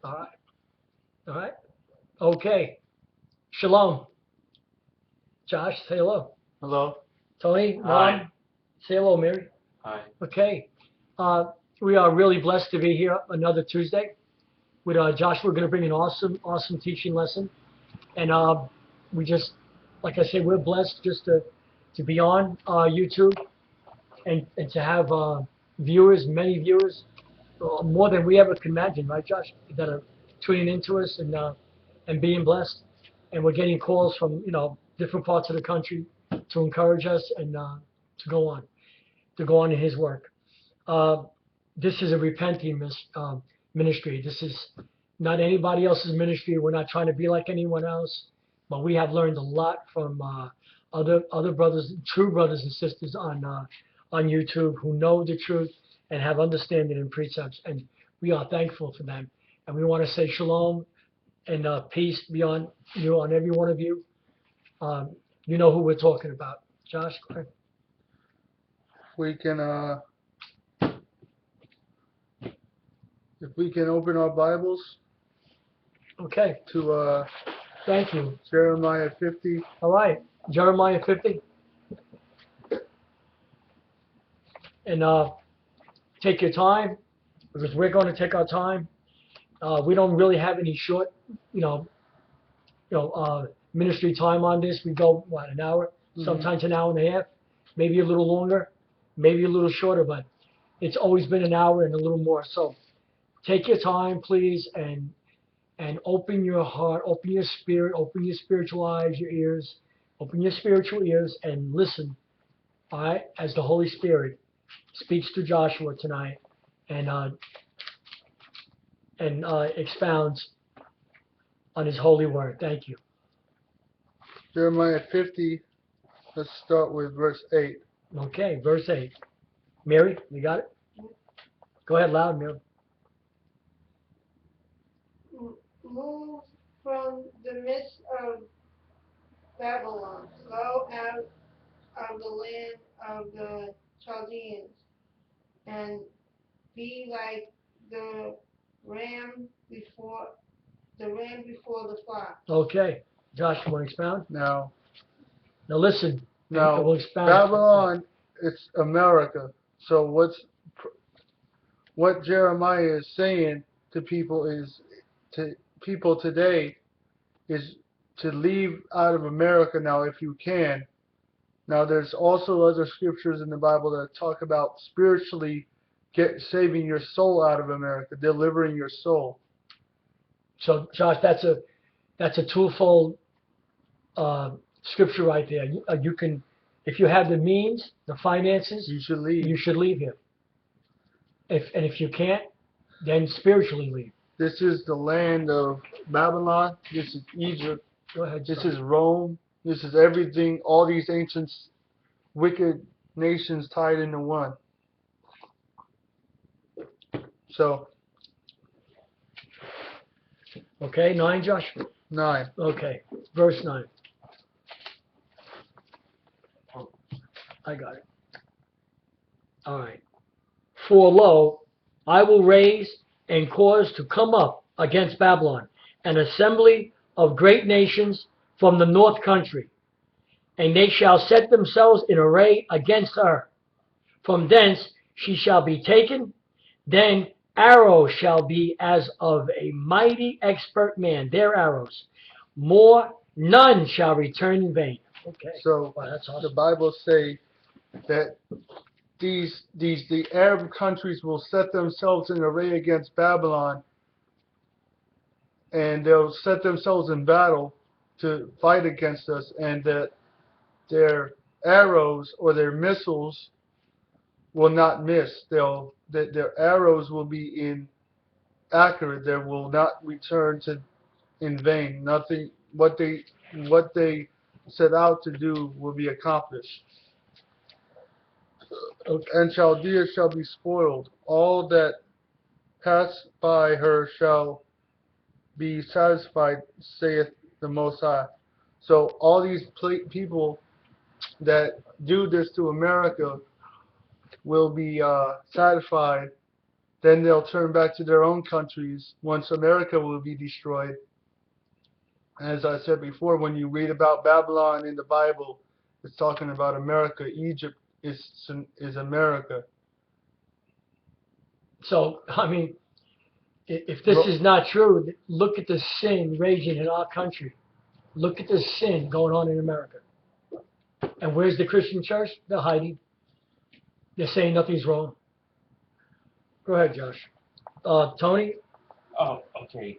All right. All right. Okay. Shalom. Josh, say hello. Hello. Tony, Hi. Mom, say hello, Mary. Hi. Okay. Uh, we are really blessed to be here another Tuesday with Josh. We're going to bring an awesome teaching lesson. And we just, like I said, we're blessed just to be on YouTube and to have viewers, many viewers, more than we ever could imagine, right, Josh? That are tuning into us and being blessed. And we're getting calls from different parts of the country to encourage us and to go on in His work. This is a repenting ministry. This is not anybody else's ministry. We're not trying to be like anyone else, but we have learned a lot from other brothers, true brothers and sisters on YouTube who know the truth and have understanding and precepts, and we are thankful for them. And we want to say shalom and peace be on you, on every one of you. You know who we're talking about. Josh, go ahead. We can, if we can open our Bibles Okay, to thank you. Jeremiah 50. All right, Jeremiah 50. And take your time, because we're going to take our time. We don't really have any short, ministry time on this. We go, an hour, sometimes an hour and a half, maybe a little longer, maybe a little shorter, but it's always been an hour and a little more. So take your time, please, and open your heart, open your spirit, open your spiritual eyes, your ears, open your spiritual ears, and listen, all right, as the Holy Spirit speaks to Joshua tonight and expounds on His holy word. Thank you. Jeremiah 50, let's start with verse 8. Okay, verse 8. Mary, you got it? Go ahead loud, Mary. Move from the midst of Babylon. Go out of the land of the Chaldeans, and be like the ram before the flock. Okay. Josh, you want to expound? Now, Listen. now We'll expound. Babylon, it's America. So what Jeremiah is saying to people today is to leave out of America now if you can. Now there's also other scriptures in the Bible that talk about spiritually saving your soul out of America, delivering your soul. So, Josh, that's a twofold scripture right there. You can, if you have the means, the finances, You should leave. you should leave here. If you can't, then spiritually leave. This is the land of Babylon. This is Egypt. Go ahead. This son. is Rome. This is everything, all these ancient wicked nations tied into one. So, Okay, 9, Josh? 9. Okay, verse 9. I got it. All right. For lo, I will raise and cause to come up against Babylon an assembly of great nations from the north country, and they shall set themselves in array against her. From thence she shall be taken. Then arrows shall be as of a mighty expert man, their arrows. More, none shall return in vain. Okay. So Wow, that's the awesome. Bible say that the Arab countries will set themselves in array against Babylon, and they'll set themselves in battle to fight against us, and that their arrows or their missiles will not miss. Their arrows will be accurate. They will not return in vain. Nothing. What they set out to do will be accomplished. Okay. And Chaldea shall be spoiled. All that pass by her shall be satisfied, saith the Most High. So all these people that do this to America will be satisfied then they'll turn back to their own countries once America will be destroyed. As I said before, when you read about Babylon in the Bible, it's talking about America. Egypt is America. So, I mean, if this is not true, look at the sin raging in our country. Look at the sin going on in America. And where's the Christian church? They're hiding. They're saying nothing's wrong. Go ahead, Josh. Tony? Oh, okay.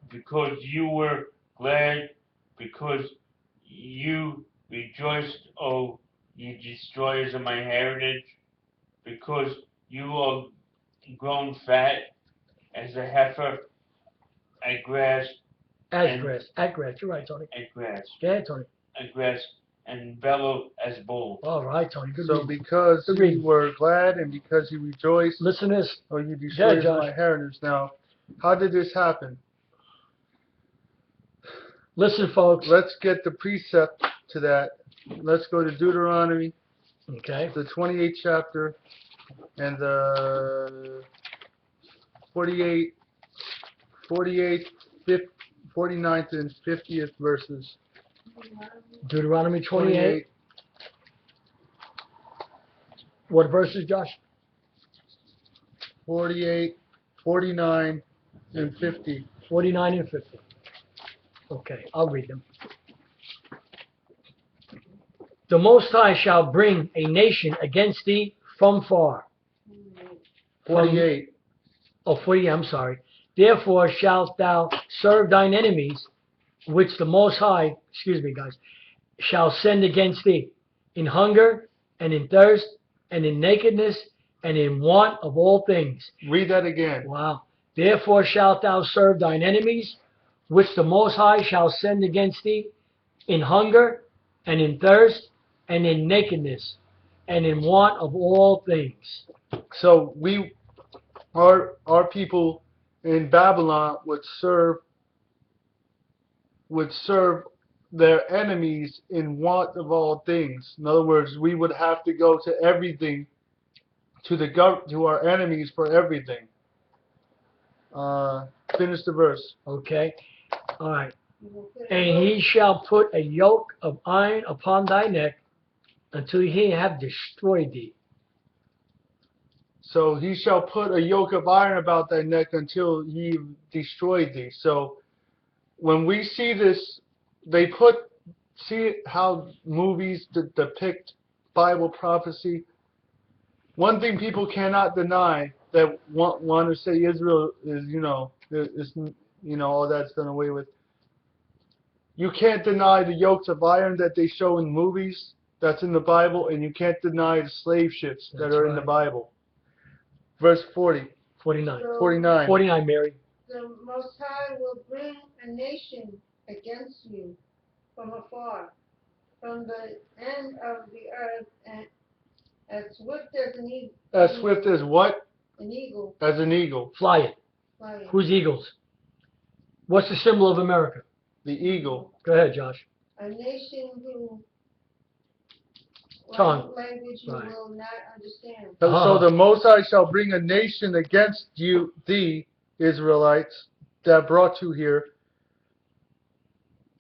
Because you were glad, because you rejoiced, oh, you destroyers of my heritage, because you are grown fat as a heifer at grass. At grass. You're right, Tony. At grass. Go ahead, Tony. At grass, and bellow as bull. All right, Tony. Good So reading. because Good you reading. were glad and because you rejoiced, Listen to this. or you destroyed Josh. my heritage. Now, how did this happen? Listen, folks. Let's get the precept to that. Let's go to Deuteronomy, Okay. the 28th chapter, and the 49th, 49th, and 50th verses. Deuteronomy 28. What verses, Josh? 48, 49, and 50. 49 and 50. Okay, I'll read them. The Most High shall bring a nation against thee from far. 48. 40, I'm sorry. Therefore shalt thou serve thine enemies, which the Most High, excuse me, guys, shall send against thee, in hunger, and in thirst, and in nakedness, and in want of all things. Read that again. Wow. Therefore shalt thou serve thine enemies, which the Most High shall send against thee, in hunger, and in thirst, and in nakedness, and in want of all things. So our people in Babylon would serve their enemies in want of all things. In other words, we would have to go to everything, to our enemies for everything. Finish the verse. Okay? All right. And he shall put a yoke of iron upon thy neck until he have destroyed thee. So he shall put a yoke of iron about thy neck until he destroyed thee. So when we see this, see how movies depict Bible prophecy. One thing people cannot deny that want to say Israel is, all that's done away with. You can't deny the yokes of iron that they show in movies. That's in the Bible, and you can't deny the slave ships that are in the Bible. Verse 40. 49. 49. 49, Mary. The Most High will bring a nation against you from afar, from the end of the earth, and as swift as an eagle. As swift as what? An eagle. As an eagle. Fly it. Flying. Who's eagles? What's the symbol of America? The eagle. Go ahead, Josh. A nation who Tongue. language you Right. will not understand. So the Most High shall bring a nation against you, the Israelites, that brought you here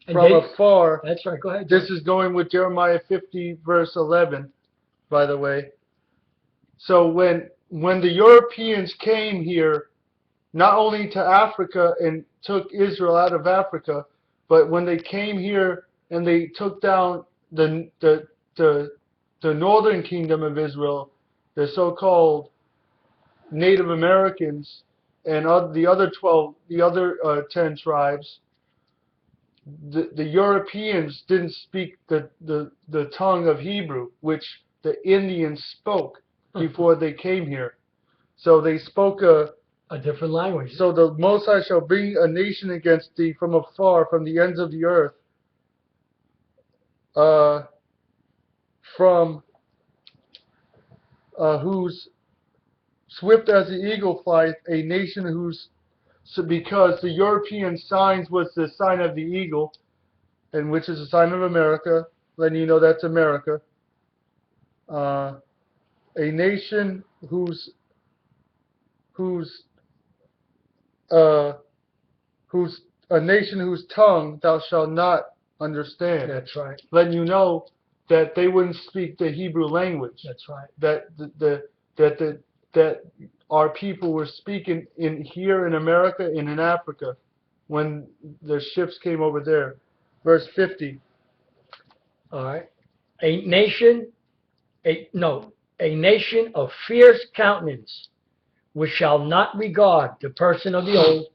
And from they- afar. That's right. Go ahead. This is going with Jeremiah 50, verse 11, by the way. So when the Europeans came here, not only to Africa and took Israel out of Africa, but when they came here and they took down the northern kingdom of Israel, the so-called Native Americans, and the other 10 tribes, the Europeans didn't speak the tongue of Hebrew, which the Indians spoke before they came here. So they spoke a different language. So the Most High shall bring a nation against thee from afar, from the ends of the earth, from whose swift as the eagle flieth, a nation whose, because the European signs was the sign of the eagle, and which is the sign of America, letting you know that's America. A nation whose whose a nation whose tongue thou shalt not understand. That's right. Letting you know that they wouldn't speak the Hebrew language. That's right. That our people were speaking here in America and in Africa when the ships came over there. Verse 50. All right. A nation of fierce countenance, which shall not regard the person of the old,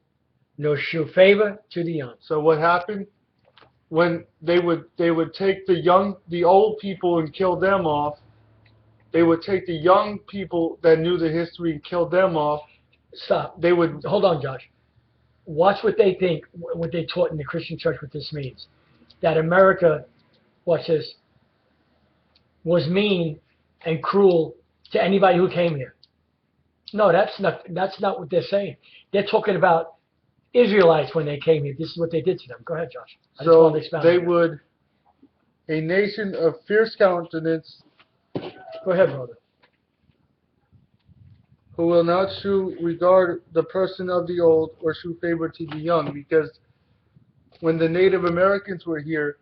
nor shew favor to the young. So what happened? When they would take the old people and kill them off, they would take the young people that knew the history and kill them off. Stop. They would Hold on, Josh. Watch what they think, what they taught in the Christian church, what this means. That America, watch this, was mean and cruel to anybody who came here. No, that's not what they're saying. They're talking about Israelites when they came here. This is what they did to them. Go ahead, Josh. I just so wanted to expound they on that. would a nation of fierce countenance, Go ahead, brother. who will not shew regard the person of the old or shew favor to the young, because when the Native Americans were here,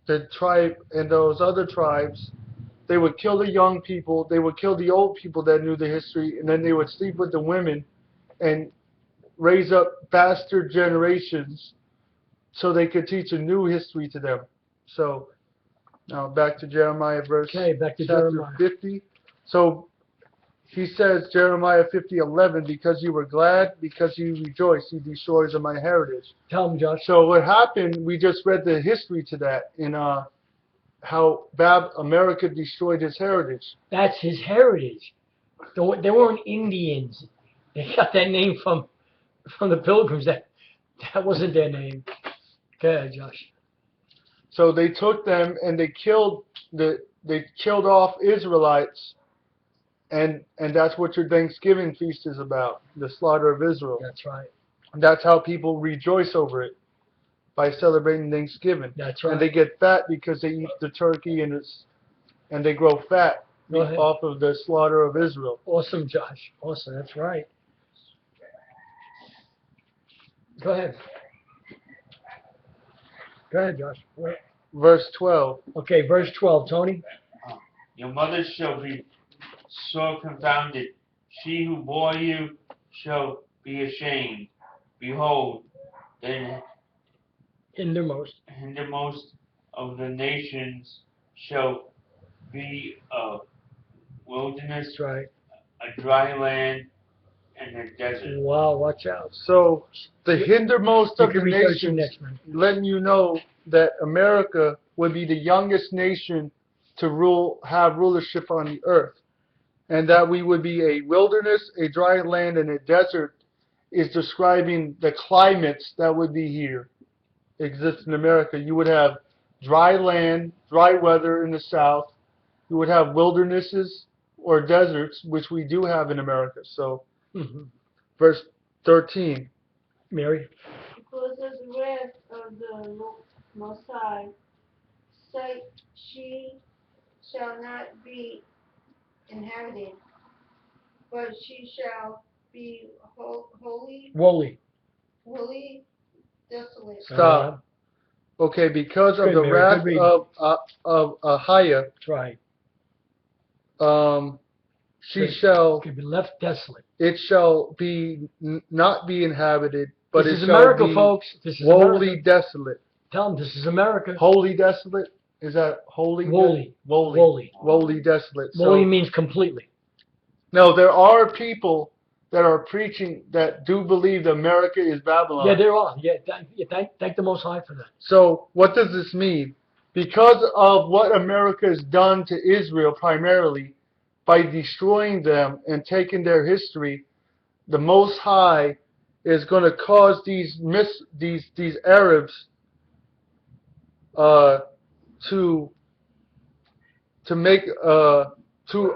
the tribe and those other tribes, they would kill the young people, they would kill the old people that knew the history, and then they would sleep with the women and raise up bastard generations so they could teach a new history to them. So now back to Jeremiah Back to chapter Jeremiah. 50. So he says, Jeremiah 50:11, because you were glad, because you rejoiced, you destroyers of my heritage. Tell them, Josh. So what happened, we just read the history to that in how America destroyed his heritage. That's his heritage. They weren't Indians. They got that name from the Pilgrims. That wasn't their name. Go ahead, Josh. So they took them and they killed off Israelites, and that's what your Thanksgiving feast is about, the slaughter of Israel. That's right. And that's how people rejoice over it, by celebrating Thanksgiving. That's right. And they get fat because they eat the turkey and they grow fat Go ahead. off of the slaughter of Israel. Awesome, Josh. Awesome. That's right. Go ahead. Go ahead, Josh. Verse 12. Okay, verse 12, Tony. Your mother shall be sore confounded. She who bore you shall be ashamed. Behold, the Hindermost. hindermost of the nations shall be a wilderness, That's right. a dry land, and a desert. Wow, watch out. So the hindermost You of can the read 13 nations, next, man. letting you know that America would be the youngest nation to have rulership on the earth, and that we would be a wilderness, a dry land, and a desert, is describing the climates that would be here, exist in America. You would have dry land, dry weather in the south. You would have wildernesses or deserts, which we do have in America. So, verse 13. Mary. Because of the wrath of the Most High, she shall not be inhabited, but she shall be wholly desolate. Stop. Okay, because of Good, the Mary. wrath Good reading. of Ahayah, That's right. she Good. shall, Could be left desolate. it shall be not be inhabited, but This it is shall America, be folks. This is wholly America. desolate. Tell them this is America. Wholly desolate? Is that holy? Wholly. Wholly. Wholly. Wholly desolate. Wholly So, means completely. no, there are people that are preaching that do believe that America is Babylon. Yeah, there are. Yeah, thank the Most High for that. So what does this mean? Because of what America has done to Israel primarily, by destroying them and taking their history, the Most High is going to cause these Arabs to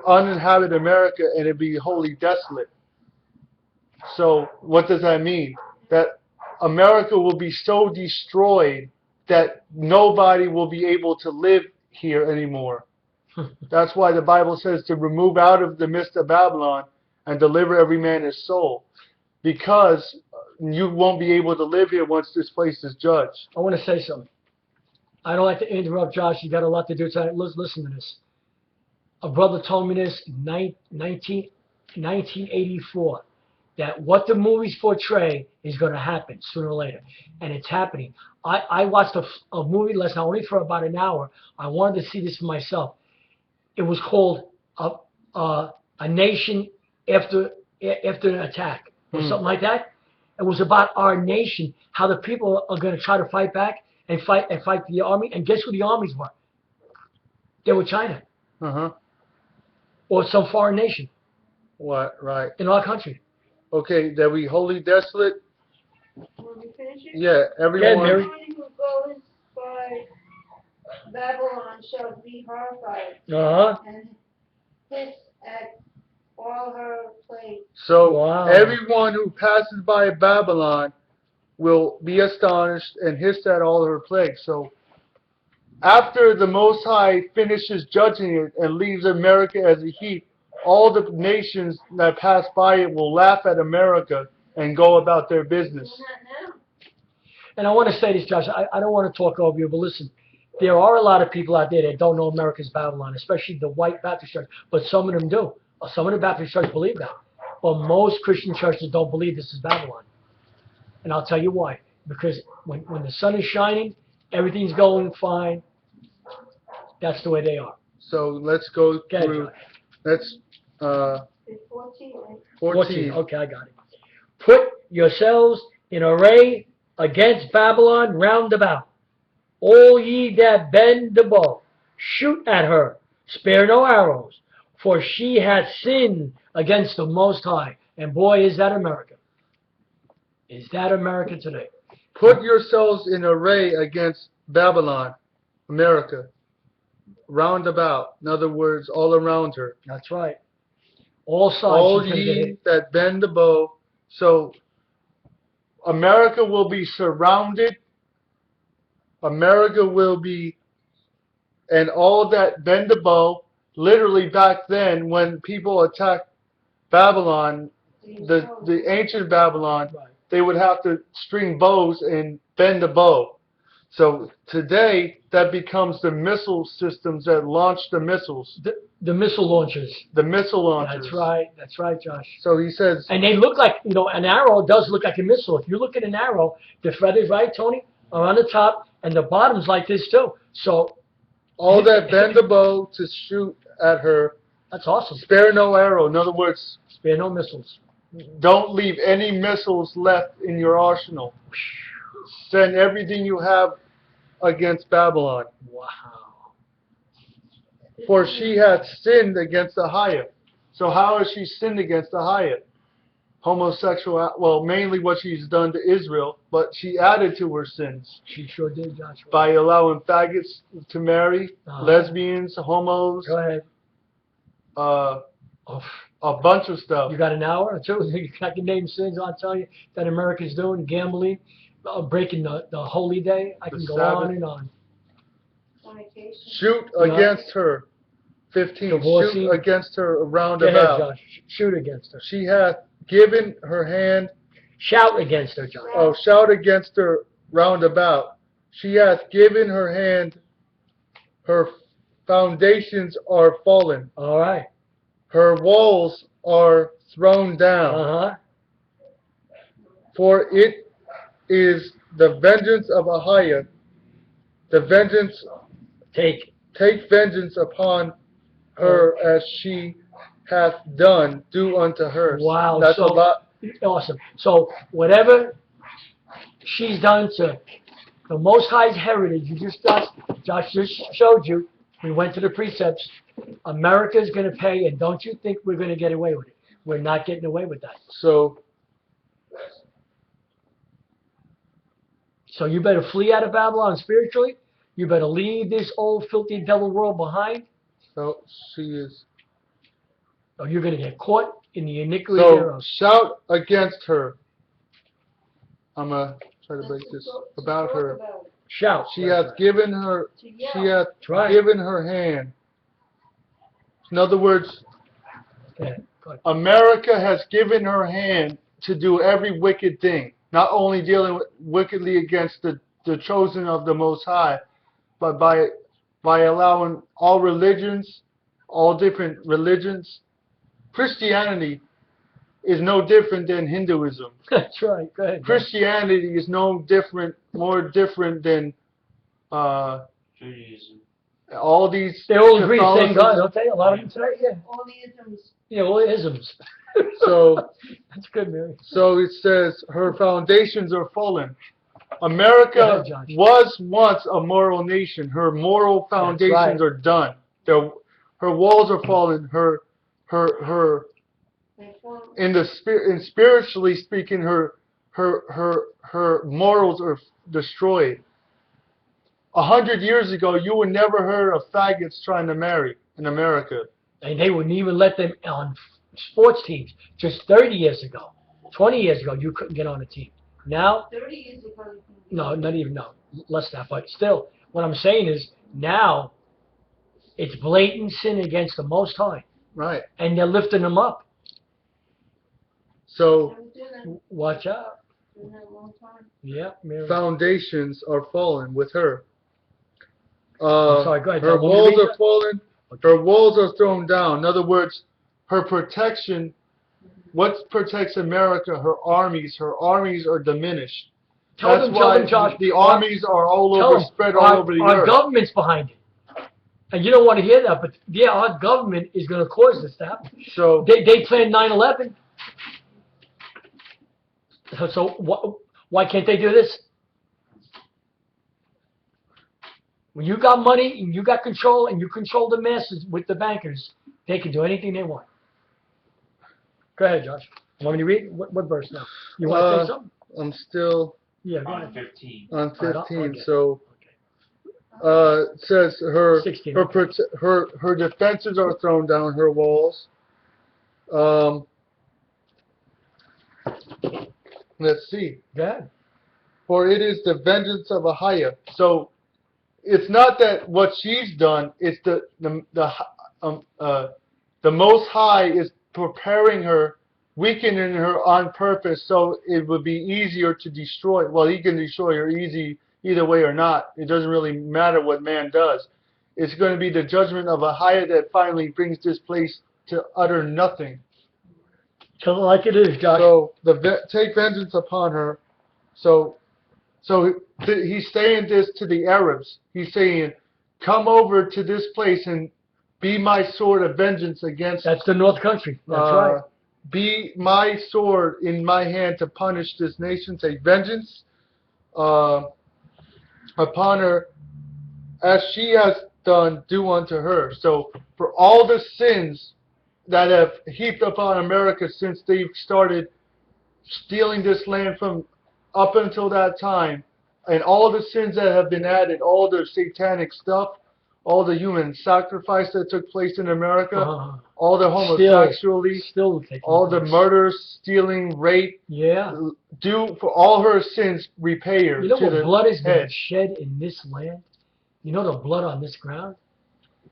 uninhabit America, and it be wholly desolate. So what does that mean? That America will be so destroyed that nobody will be able to live here anymore. That's why the Bible says to remove out of the midst of Babylon, and deliver every man his soul, because you won't be able to live here once this place is judged. I want to say something. I don't like to interrupt, Josh. You got a lot to do tonight. Listen to this. A brother told me this in 1984, that what the movies portray is going to happen sooner or later, and it's happening. I watched a movie last night, only for about an hour. I wanted to see this for myself. It was called A Nation After an Attack, or something like that. It was about our nation, how the people are going to try to fight back and fight the army. And guess who the armies were? They were China. Uh-huh. Or some foreign nation. What? Right. In our country. Okay, that we wholly desolate. When we finish it? Yeah, everyone. Mary. Everyone who goes by Babylon shall be horrified and hiss at all her plagues. So Wow. everyone who passes by Babylon will be astonished and hiss at all her plagues. So after the Most High finishes judging it and leaves America as a heap, all the nations that pass by it will laugh at America and go about their business. Not now. And I want to say this, Josh. I don't want to talk over you, but listen. There are a lot of people out there that don't know America's Babylon, especially the white Baptist church. But some of them do. Some of the Baptist churches believe that. But most Christian churches don't believe this is Babylon. And I'll tell you why. Because when the sun is shining, everything's going fine. That's the way they are. So let's go through. Josh. Let's 14. 14. Okay, I got it. Put yourselves in array against Babylon round about. All ye that bend the bow, shoot at her, spare no arrows, for she hath sinned against the Most High. And boy, is that America. Is that America today? Put yourselves in array against Babylon, America, round about. In other words, all around her. That's right. All sides. All she's gonna get ye hit. that bend the bow. So America will be surrounded. America will be, and all that bend the bow. Literally back then, when people attacked Babylon, the ancient Babylon, Right. they would have to string bows and bend the bow. So today, that becomes the missile systems that launch the missiles. The missile launchers. The missile launchers. That's right. That's right, Josh. So he says, And they look like, an arrow does look like a missile. If you look at an arrow, the feathers, right, Tony, are on the top, and the bottom's like this too. So all that bend the bow to shoot at her, that's awesome. spare no arrow. In other words, Spare no missiles. don't leave any missiles left in your arsenal. Send everything you have against Babylon. Wow. For she hath sinned against Ahayah. So how has she sinned against Ahayah? Homosexual, well, mainly what she's done to Israel, but she added to her sins She sure did, Joshua. by allowing faggots to marry, Uh-huh. lesbians, homos, Go ahead. Oh, a bunch of stuff. you got an hour or two? I can name sins, I'll tell you, that America's doing. Gambling, breaking the holy day. I can go Sabbath. on and on. Fornication. Shoot Yeah. against her. 15. Divorcing. Shoot against her round Go ahead, about. Josh. Shoot against her. She hath given her hand. Shout against her, Josh. Oh, shout against her round about. She hath given her hand. Her foundations are fallen. All right. Her walls are thrown down. Uh-huh. For it is the vengeance of Ahayah. The vengeance, Take. take vengeance upon her as she hath done, do unto her. Wow. That's so, a lot. Awesome. So whatever she's done to the Most High's heritage, Josh just showed you, we went to the precepts, America's going to pay, and don't you think we're going to get away with it. We're not getting away with that. So You better flee out of Babylon spiritually. You better leave this old filthy devil world behind, she is. or you're going to get caught in the iniquity So thereof. shout against her. I'm going to try to break this about her. Shout. She hath given her, To yell. she hath That's right. given her hand. In other words, Go Go ahead. America has given her hand to do every wicked thing, not only dealing wickedly against the chosen of the Most High, but by allowing all religions, all different religions. Christianity is no different than Hinduism. That's right. Go ahead. Christianity is no different, more different than Judaism. all these. They all agree the same God, Catholicism. don't they? A lot of them today, yeah. All the isms. Yeah, all the isms. So, That's good, Mary. so it says her foundations are fallen. Go America ahead, Josh. was once a moral nation. Her moral foundations right. are done. Her walls are fallen. Her They form in the spirit, and spiritually speaking, her morals are destroyed. 100 years ago, you would never heard of faggots trying to marry in America. And they wouldn't even let them on sports teams. Just 30 years ago, 20 years ago, you couldn't get on a team. Now, 30 years ago. no, not even, no, less than that. But still, what I'm saying is now it's blatant sin against the Most High. Right. And they're lifting them up. So Watch out. Been there a long time. Yeah, Mary. foundations are fallen with her. I'm sorry, go ahead. Her John. Want me to walls read are fallen. Her walls are thrown down. In other words, her protection, what protects America, her armies are diminished. Tell That's them, why Josh. the armies are all Tell over, them, spread all over the our earth. government's behind it. And you don't want to hear that, but yeah, our government is going to cause this to happen. So They planned 9/11. So why can't they do this? When you got money and you got control and you control the masses with the bankers, they can do anything they want. Go ahead, Josh. You want me to read? What verse now? You want to say something? I'm still Yeah, go On ahead. 15. on All right, 15. okay. So Okay. it says her 16, her defenses are thrown down, her walls. Let's see. Go ahead. For it is the vengeance of Ahayah. So it's not that what she's done. It's the Most High is preparing her, weakening her on purpose, so it would be easier to destroy. Well, he can destroy her either way or not. It doesn't really matter what man does. It's going to be the judgment of Ahayah that finally brings this place to utter nothing. Tell it like it is, Josh. So take vengeance upon her. So he's saying this to the Arabs. He's saying, come over to this place and be my sword of vengeance against. That's the North Country. That's right. Be my sword in my hand to punish this nation. Say vengeance upon her, as she has done, do unto her. So for all the sins that have heaped upon America since they've started stealing this land from up until that time, and all the sins that have been added, all the satanic stuff, all the human sacrifice that took place in America, all the homosexuality, still taking all the place. murders, stealing, rape, Yeah. do for all her sins repay her. You know to what the blood has been head. shed in this land? You know the blood on this ground?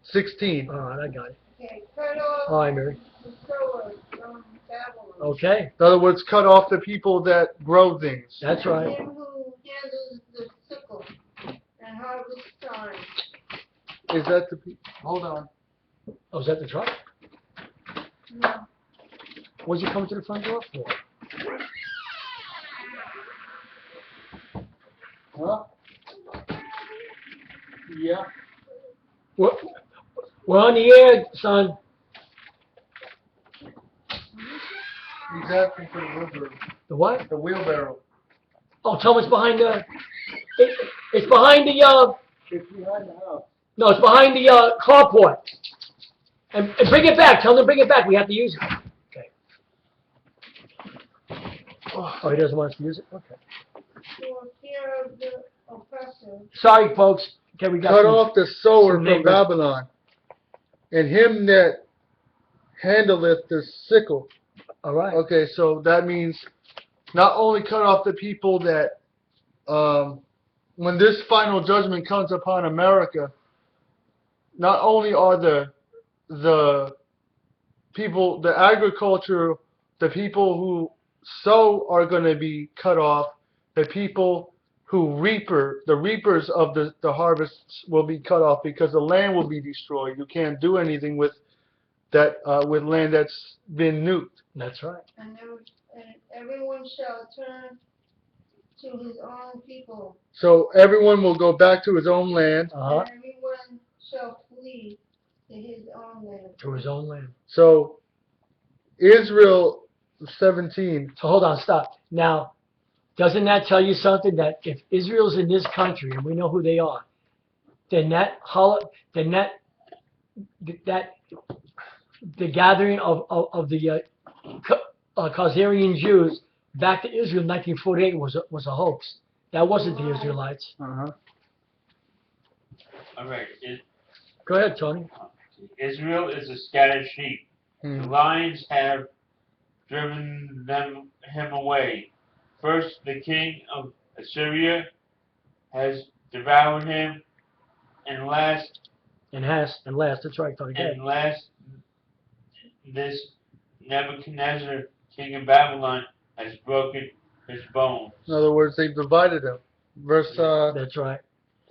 16. All right, I got it. Okay, cut off All right, Mary. the sword from Babylon. Okay, In other words, cut off the people that grow things. that's right. Him who handles the sickle and harvest time. Is that the people? Hold on. Oh, is that the truck? No. What'd you come to the front door for? Huh? Yeah. We're on the air, son. He's asking for the wheelbarrow. The what? The wheelbarrow. Oh, tell him it's behind the. It's behind the. It's behind the house. No, it's behind the carport. And bring it back. Tell them to bring it back. We have to use it. Okay. Oh, he doesn't want us to use it? Okay. For fear of the oppressor. Sorry, folks. Okay, we got Cut some- off the sower some from neighbors. Babylon, and him that handleth the sickle. All right. Okay, so that means not only cut off the people that, when this final judgment comes upon America, not only are the people, the agriculture, the people who sow are going to be cut off. The people who the reapers of the harvests will be cut off because the land will be destroyed. You can't do anything with that with land that's been nuked. That's right. And everyone shall turn to his own people. So everyone will go back to his own land. Uh-huh. And everyone shall flee to his own land. To his own land. So Israel 17. So hold on, stop. Now, doesn't that tell you something that if Israel's in this country and we know who they are, then the gathering of the Khazarian Jews back to Israel in 1948 was a hoax. That wasn't the Israelites. Uh-huh. All right. Go ahead, Tony. Israel is a scattered sheep. The lions have driven him away. First, the king of Assyria has devoured him, and last, that's right, Tony. Go ahead. and last, this Nebuchadnezzar, king of Babylon, has broken his bones. In other words, they've divided them. Verse That's right.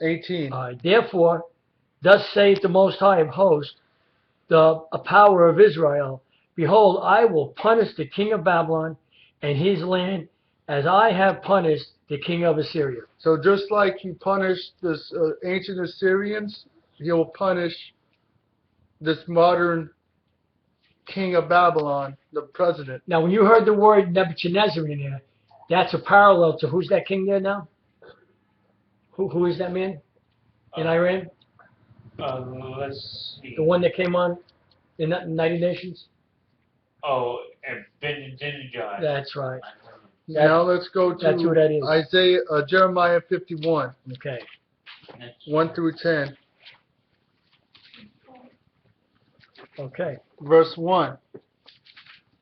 18. Therefore, thus saith the Most High of Hosts, the power of Israel, behold, I will punish the king of Babylon and his land as I have punished the king of Assyria. So just like he punished this ancient Assyrians, he'll punish this modern king of Babylon, the president. Now, when you heard the word Nebuchadnezzar in there, that's a parallel to who's that king there now? Who is that man in Iran? Let's see. The one that came on in the United Nations? Oh, and Benjamin. That's right. Now let's go to That's who that is. Jeremiah 51, Okay. 1 through 10. Okay. Verse 1.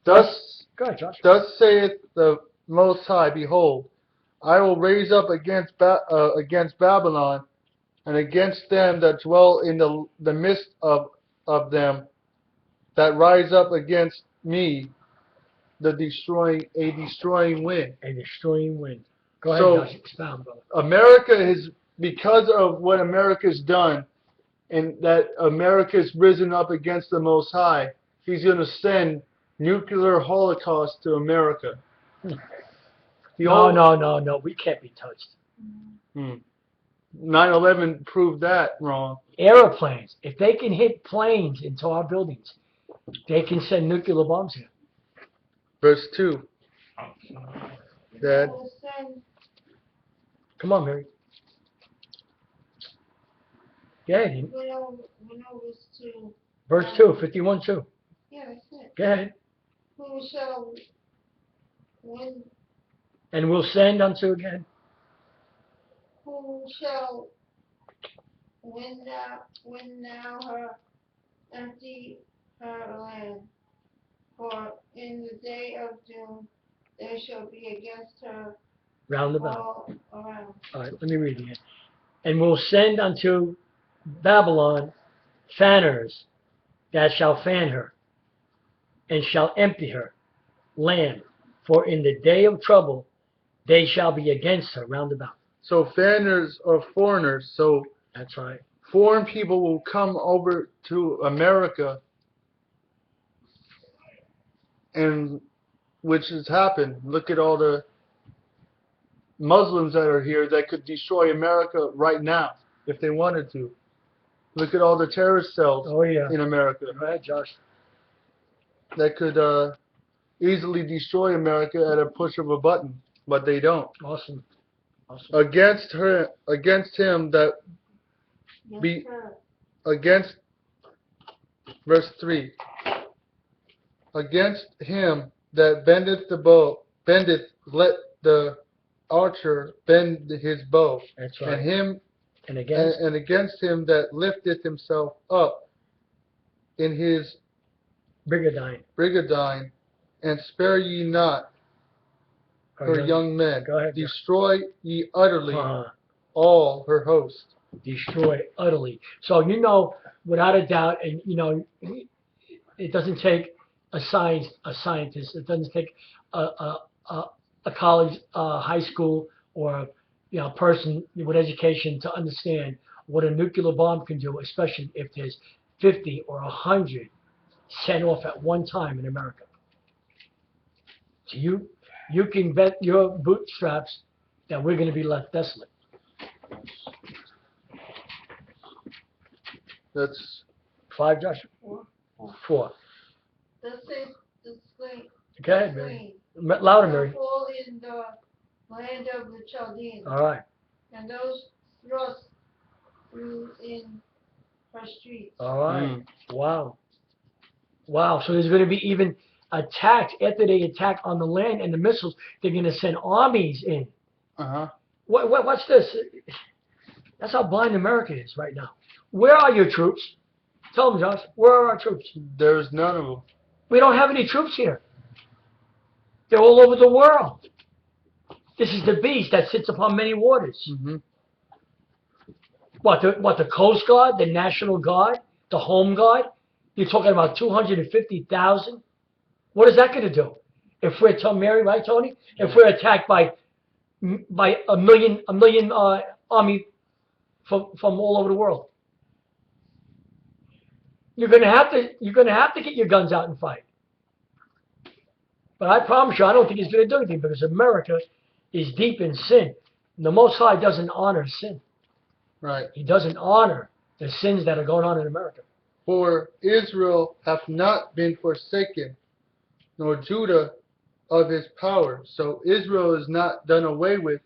Thus Go ahead, Josh. saith the Most High, behold, I will raise up against Babylon and against them that dwell in the midst of them, that rise up against me, a destroying wind. A destroying wind. Go ahead, So, Josh. Expound, brother. America is, because of what America's done, and that America's risen up against the Most High, he's going to send nuclear holocaust to America. No. We can't be touched. 9/11 proved that wrong. Aeroplanes, if they can hit planes into our buildings, they can send nuclear bombs here. Verse 2. Dad. will send Come on, Mary. Go ahead. when I was to Verse 2, 51:2. yeah, that's it. Go ahead. Who shall when And we'll send unto again. who shall when now her empty her land, for in the day of doom there shall be against her Round about. all around. All right, let me read again. And we'll send unto Babylon fanners that shall fan her, and shall empty her land. For in the day of trouble they shall be against her round about. So fanners are foreigners. So That's right. foreign people will come over to America, and which has happened. Look at all the Muslims that are here that could destroy America right now if they wanted to. Look at all the terrorist cells Oh, yeah. in America Go ahead, Josh. that could easily destroy America at a push of a button, but they don't. Awesome. Against him that Against her. against verse 3. Against him that bendeth the bow, let the archer bend his bow, That's right. and And against him that lifteth himself up in his brigandine, and spare ye not her young men. Go ahead. Destroy ye utterly Uh, all her host. destroy utterly. So, without a doubt, and, it doesn't take a scientist. It doesn't take a college, high school, or person with education to understand what a nuclear bomb can do, especially if there's 50 or 100 sent off at one time in America. So you can bet your bootstraps that we're going to be left desolate. That's 5, Josh? 4. Let's say the slain. Go ahead, Mary. Louder, Mary. Fall in the land of the Chaldeans. All right. And those thrust through in her streets. All right. Wow. Wow. So there's going to be even attacks after they attack on the land and the missiles. They're going to send armies in. What's this? That's how blind America is right now. Where are your troops? Tell them, Josh. Where are our troops? There's none of them. We don't have any troops here. They're all over the world. This is the beast that sits upon many waters. Mm-hmm. What the Coast Guard, the National Guard, the Home Guard? You're talking about 250,000? What is that going to do? If we're Mary, right, Tony? If we're attacked by a million army from all over the world, you're going to have to get your guns out and fight. But I promise you, I don't think he's going to do anything because America is deep in sin. And the Most High doesn't honor sin. Right. He doesn't honor the sins that are going on in America. For Israel hath not been forsaken, nor Judah of his power. So Israel is not done away with,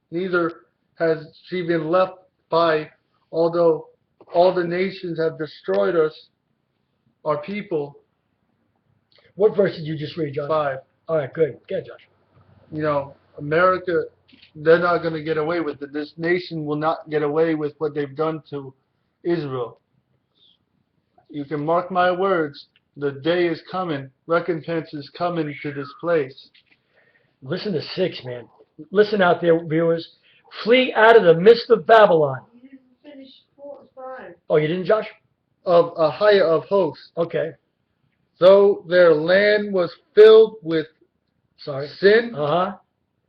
neither has she been left by, although all the nations have destroyed us, our people. What verse did you just read, John? 5. All right, good. Good, Josh. America, they're not going to get away with it. This nation will not get away with what they've done to Israel. You can mark my words. The day is coming. Recompense is coming to this place. Listen to 6, man. Listen out there, viewers. Flee out of the midst of Babylon. You didn't finish 5. Oh, you didn't, Josh? Of Ahayah of hosts. Okay. Though their land was filled with sin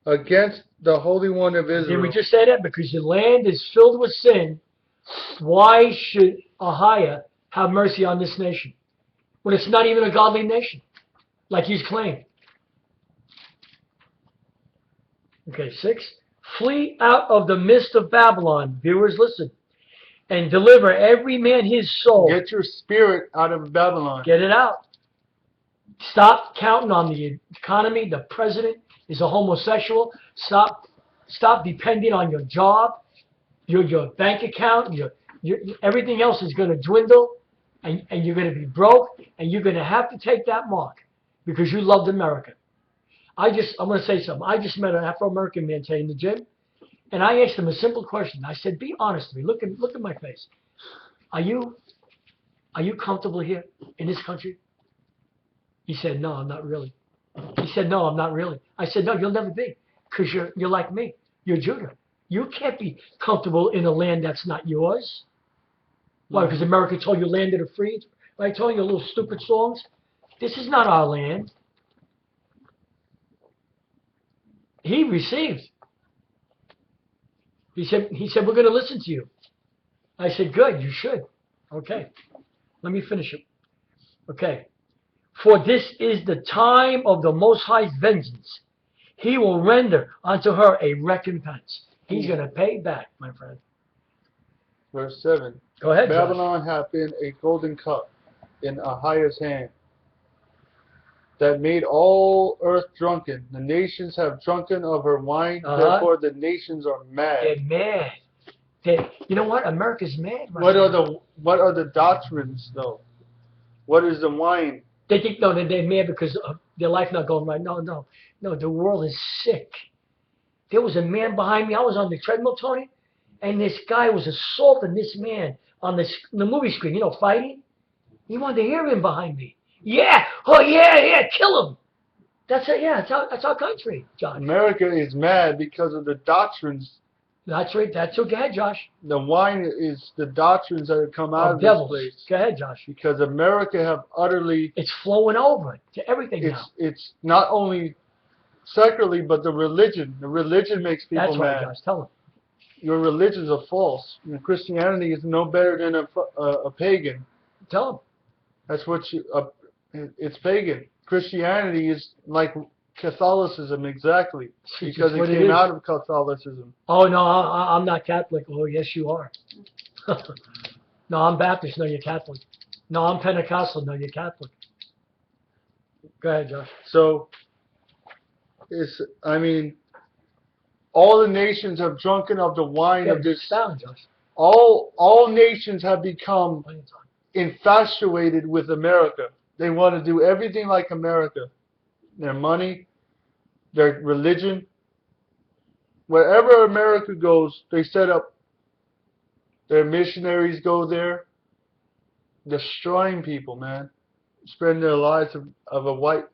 against the Holy One of Israel. Did we just say that? Because your land is filled with sin, why should Ahayah have mercy on this nation when it's not even a godly nation, like he's claimed? Okay, 6. Flee out of the midst of Babylon. Viewers, listen. And deliver every man his soul. Get your spirit out of Babylon. Get it out. Stop counting on the economy. The president is a homosexual. Stop depending on your job, your bank account. Your everything else is going to dwindle, and you're going to be broke, and you're going to have to take that mark because you loved America. I'm going to say something. I just met an Afro-American man today in the gym, and I asked him a simple question. I said, "Be honest with me. Look at my face. Are you comfortable here in this country?" He said, "No, I'm not really." He said, "No, I'm not really." I said, "No, you'll never be, because you're like me. You're Judah. You can't be comfortable in a land that's not yours." Why? Because America told you land of the free. Right? Told you little stupid songs. This is not our land. He received. He said, "We're going to listen to you." I said, "Good, you should." Okay. Let me finish it. Okay. For this is the time of the Most High's vengeance. He will render unto her a recompense. He's going to pay back, my friend. Verse 7. Go ahead, Babylon hath been a golden cup in Ahayah's hand, that made all earth drunken. The nations have drunken of her wine, therefore the nations are mad. They're mad. You know what? America's mad. What are the doctrines, though? What is the wine? They think, no, they're mad because of their life not going right. No, the world is sick. There was a man behind me. I was on the treadmill, Tony, and this guy was assaulting this man on the movie screen, fighting. He wanted to hear him behind me. Yeah, oh yeah, kill him. That's it. Yeah, that's our country, John. America is mad because of the doctrines That's right. That's okay. Go ahead, Josh. The wine is the doctrines that have come out of Devils. this place. Go ahead, Josh. Because America have utterly... It's flowing over to everything now. It's not only secularly, but the religion. The religion makes people That's mad. right, Josh. Tell them. Your religions are false. Christianity is no better than a pagan. Tell them. That's what it's pagan. Christianity is like Catholicism, exactly, because it came out of Catholicism. Oh, no, I'm not Catholic. Oh, yes, you are. No, I'm Baptist. No, you're Catholic. No, I'm Pentecostal. No, you're Catholic. Go ahead, Josh. So, all the nations have drunken of the wine of this. Expound, Josh. All nations have become infatuated with America. They want to do everything like America. Their money, their religion. Wherever America goes, they set up. Their missionaries go there, destroying people, man, spreading their lies of a white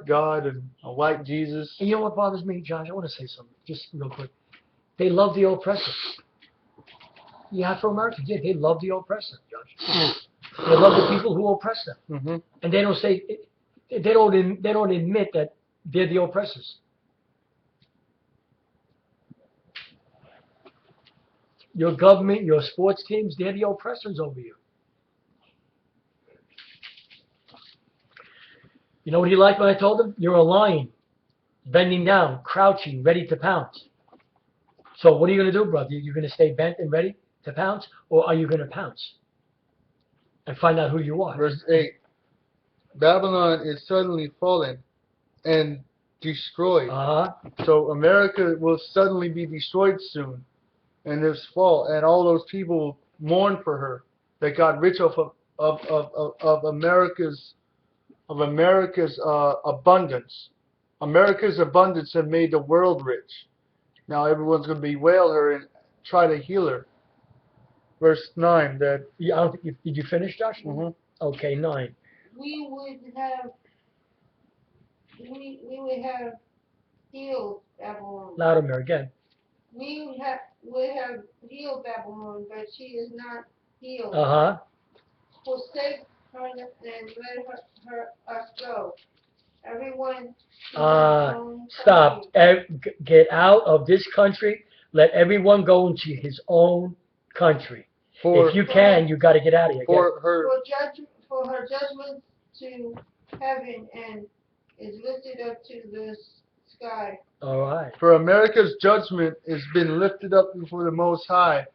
God and a white Jesus. And you know what bothers me, Josh? I want to say something, just real quick. They love the oppressor. The Afro-Americans, yeah, they love the oppressor, Josh. They love the people who oppress them, and they don't say, they don't admit that they're the oppressors. Your government, your sports teams, they're the oppressors over you. You know what he liked when I told him? You're a lion, bending down, crouching, ready to pounce. So what are you going to do, brother? You're going to stay bent and ready to pounce, or are you going to pounce and find out who you are? Verse 8, Babylon is suddenly fallen and destroyed. So America will suddenly be destroyed soon, and this fall, and all those people mourn for her that got rich off of America's abundance. America's abundance have made the world rich. Now everyone's going to bewail her and try to heal her. Verse 9. That I don't think did you finish, Josh? Okay, 9. We would have healed Babylon. Louder, Mary, again. We would have healed Babylon, but she is not healed. Forsake her and let us go. Everyone. Stop. Get out of this country. Let everyone go into his own country. If you can, you got to get out of here. For her judgment to heaven and is lifted up to the sky. All right. For America's judgment has been lifted up before the Most High,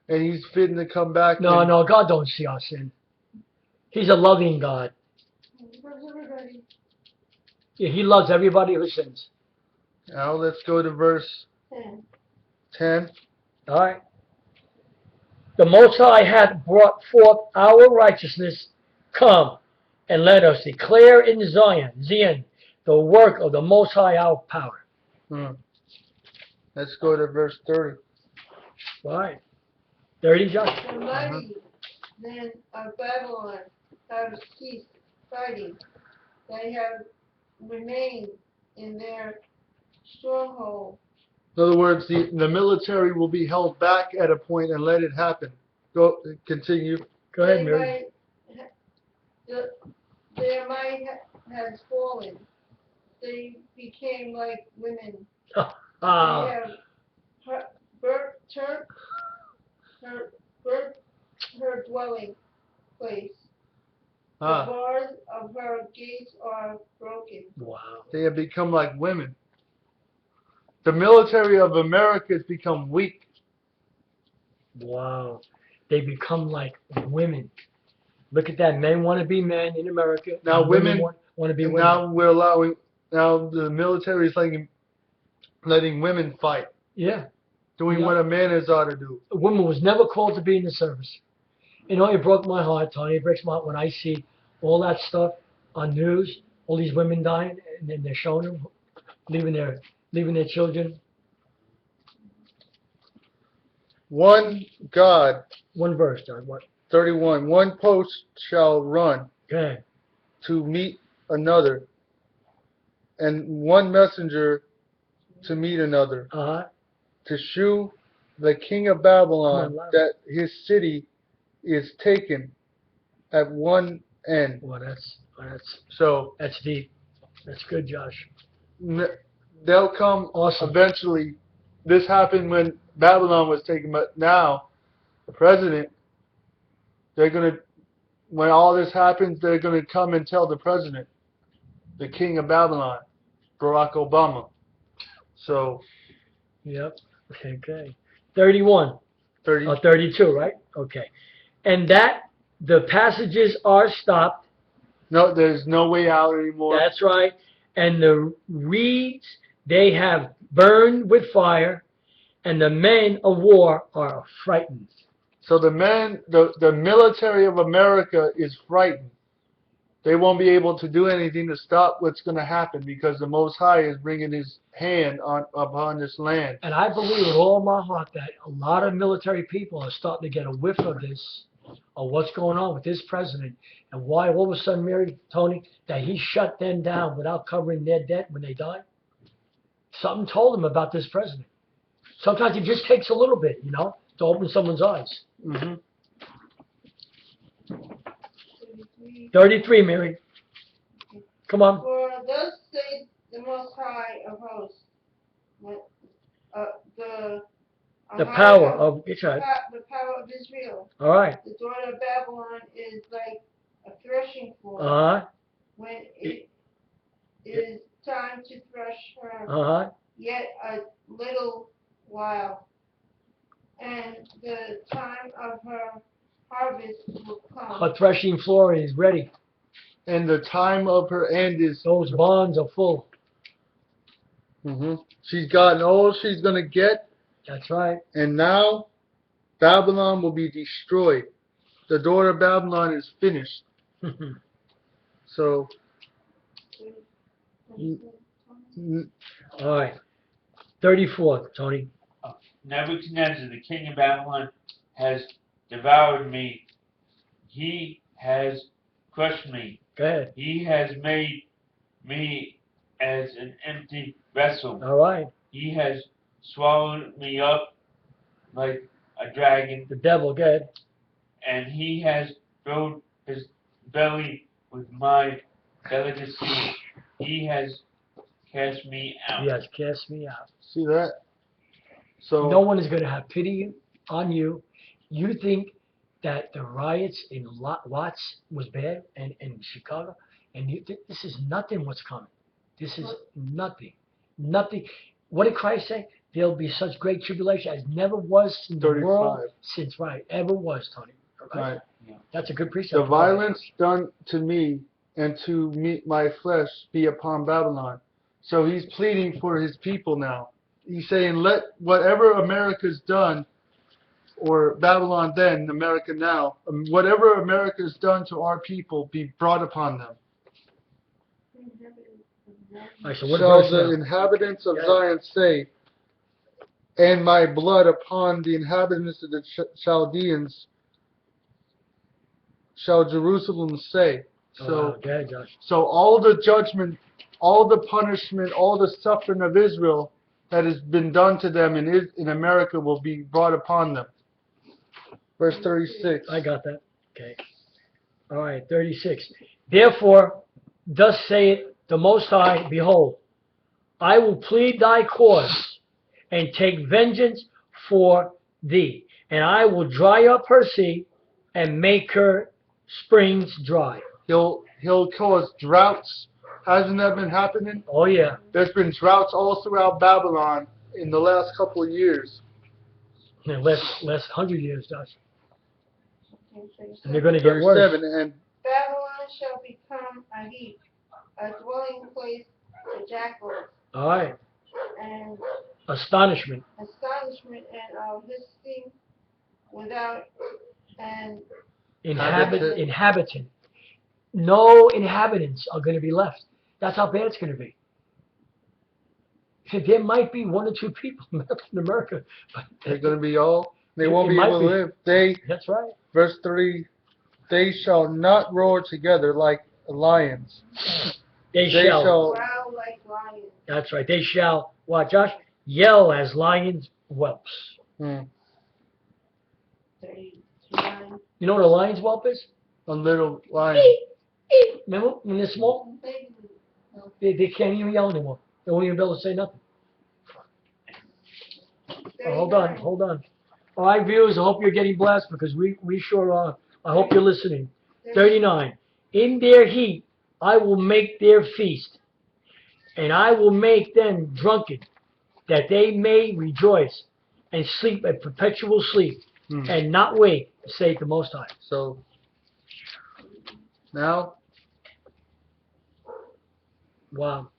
and He's fitting to come back. No, God don't see our sin. He's a loving God. Yeah, He loves everybody who sins. Now let's go to verse 10. All right. The Most High hath brought forth our righteousness. Come, and let us declare in Zion, the work of the Most High our power. Let's go to verse 30. All right. 30, Josh? The mighty men of Babylon have ceased fighting. They have remained in their stronghold. In other words, the military will be held back at a point and let it happen. Continue. Go ahead, Mary. Their might has fallen. They became like women. They have her dwelling place. The bars of her gates are broken. Wow. They have become like women. The military of America has become weak. Wow. They become like women. Look at that. Men want to be men in America. Now women want to be women. Now the military is letting women fight. Yeah. Doing what a man is ought to do. A woman was never called to be in the service. You know, it broke my heart, Tony. It breaks my heart when I see all that stuff on news, all these women dying, and then they're showing them leaving their children. One God. One verse, John. What? 31. One post shall run Okay. to meet another, and one messenger to meet another. to shew the king of Babylon that his city is taken at one end. Well, So that's deep. That's good, Josh. They'll come eventually. This happened when Babylon was taken, but now the president, when all this happens, they're going to come and tell the president, the king of Babylon, Barack Obama. So. Yep. Okay. 31. 32, right? Okay. And that the passages are stopped. No, there's no way out anymore. That's right. And the reeds they have burned with fire, and the men of war are frightened. So the military of America is frightened. They won't be able to do anything to stop what's going to happen because the Most High is bringing His hand upon this land. And I believe with all my heart that a lot of military people are starting to get a whiff of this, of what's going on with this president, and why all of a sudden, Tony, that he shut them down without covering their debt when they died. Something told him about this president. Sometimes it just takes a little bit, to open someone's eyes. Mm-hmm. 33, Mary. Come on. For thus says the Most High of hosts, the power of Israel. The power of Israel. All right. The daughter of Babylon is like a threshing floor. When it is time to thresh her, yet a little while, and the time of her harvest will come. Her threshing floor is ready. And the time of her end is... Those barns are full. Mm-hmm. She's gotten all she's going to get. That's right. And now, Babylon will be destroyed. The daughter of Babylon is finished. So... All right. 34, Tony. Nebuchadnezzar, the king of Babylon, has devoured me. He has crushed me. Go ahead. He has made me as an empty vessel. All right. He has swallowed me up like a dragon. The devil, go ahead. And he has filled his belly with my delicacy. He has cast me out. He has cast me out. See that? So no one is going to have pity on you. You think that the riots in Watts was bad and in Chicago, and you think this is nothing what's coming. This is nothing. Nothing. What did Christ say? There'll be such great tribulation as never was in the world since, ever was, Tony. Right. Yeah. That's a good precept. The violence done to me and to my flesh be upon Babylon. So he's pleading for his people now. He's saying, let whatever America's done, or Babylon then, America now, whatever America's done to our people be brought upon them. Right, so shall the inhabitants of Zion say, and my blood upon the inhabitants of the Chaldeans shall Jerusalem say. So all the judgment, all the punishment, all the suffering of Israel that has been done to them in America will be brought upon them. Verse 36. I got that. Okay. All right, 36. Therefore, thus saith the Most High, behold, I will plead thy cause and take vengeance for thee, and I will dry up her sea and make her springs dry. He'll cause droughts. Hasn't that been happening? Oh, yeah. There's been droughts all throughout Babylon in the last couple of years. Yeah, last 100 years, Josh. And they're going to get worse. And Babylon shall become a heap, a dwelling place for jackals. All right. And astonishment and hissing without an inhabitant. No inhabitants are going to be left. That's how bad it's going to be. There might be 1 or 2 people left in America, but they're going to be all. They won't be able to live. That's right. Verse 3: they shall not roar together like lions. They shall growl like lions. That's right. They shall what, Josh? Yell as lions whelps. Hmm. 39. You know what a lion's whelp is? A little lion. Remember when they're small? They can't even yell anymore. They won't even be able to say nothing. Oh, hold on. All right, viewers, I hope you're getting blessed because we sure are. I hope you're listening. 39. In their heat, I will make their feast, and I will make them drunken, that they may rejoice and sleep a perpetual sleep, and not wake, saith the Most High. So, now, Wow.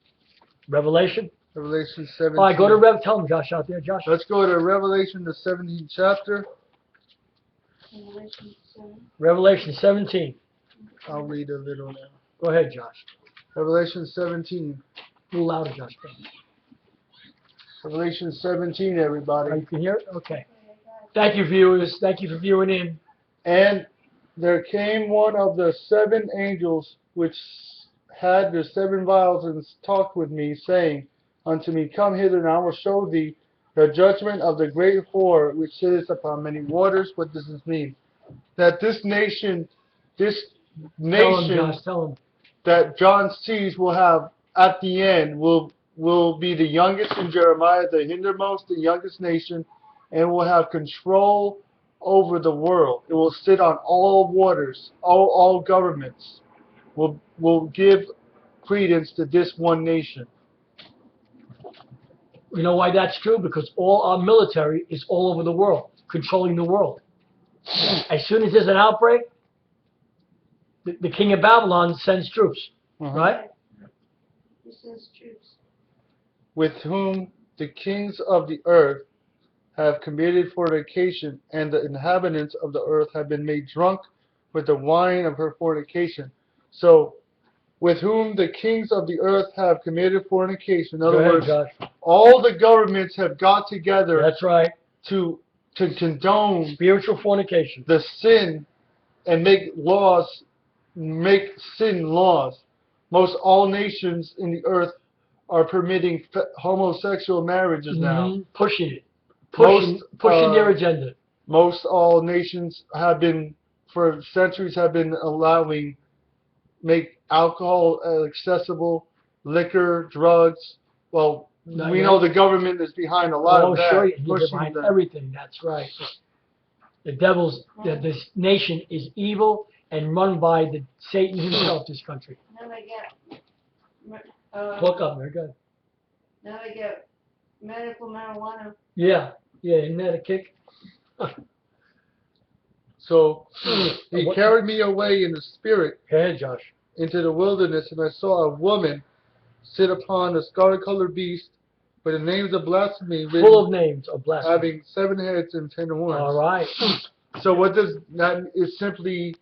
Revelation? Revelation 17. All right, go to tell them, Josh, out there, Josh. Let's go to Revelation, the 17th chapter. Revelation 17. I'll read a little now. Go ahead, Josh. Revelation 17. A little louder, Josh. Revelation 17, everybody. Oh, you can hear it? Okay. Thank you, viewers. Thank you for viewing in. And there came one of the 7 angels which had the 7 vials and talked with me, saying unto me, Come hither, and I will show thee the judgment of the great whore which sitteth upon many waters. What does this mean? That this nation Tell him, Josh, tell him. that John sees will have at the end will be the youngest in Jeremiah, the hindermost, the youngest nation, and will have control over the world. It will sit on all waters, all governments will give credence to this one nation. You know why that's true? Because all our military is all over the world, controlling the world. As soon as there's an outbreak, the king of Babylon sends troops, right? He sends troops. With whom the kings of the earth have committed fornication, and the inhabitants of the earth have been made drunk with the wine of her fornication. So, with whom the kings of the earth have committed fornication. In other words, Josh. All the governments have got together. That's right. To condone spiritual fornication, the sin, and make sin laws. Most all nations in the earth are permitting homosexual marriages now. Pushing it. Pushing their agenda. Most all nations have been, for centuries, have been allowing, make alcohol accessible, liquor, drugs. Well, we know the government is behind a lot of that. Oh, sure, he's behind everything. That's right. The this nation is evil and run by the Satan himself, this country. Now they get... Look up there, good. Now they get medical marijuana. Yeah, isn't that a kick? So, he carried me away in the spirit. Go ahead, Josh. Into the wilderness, and I saw a woman sit upon a scarlet-colored beast with the names of blasphemy. Full of names of blasphemy. Having 7 heads and 10 horns. All right. So what does that is simply,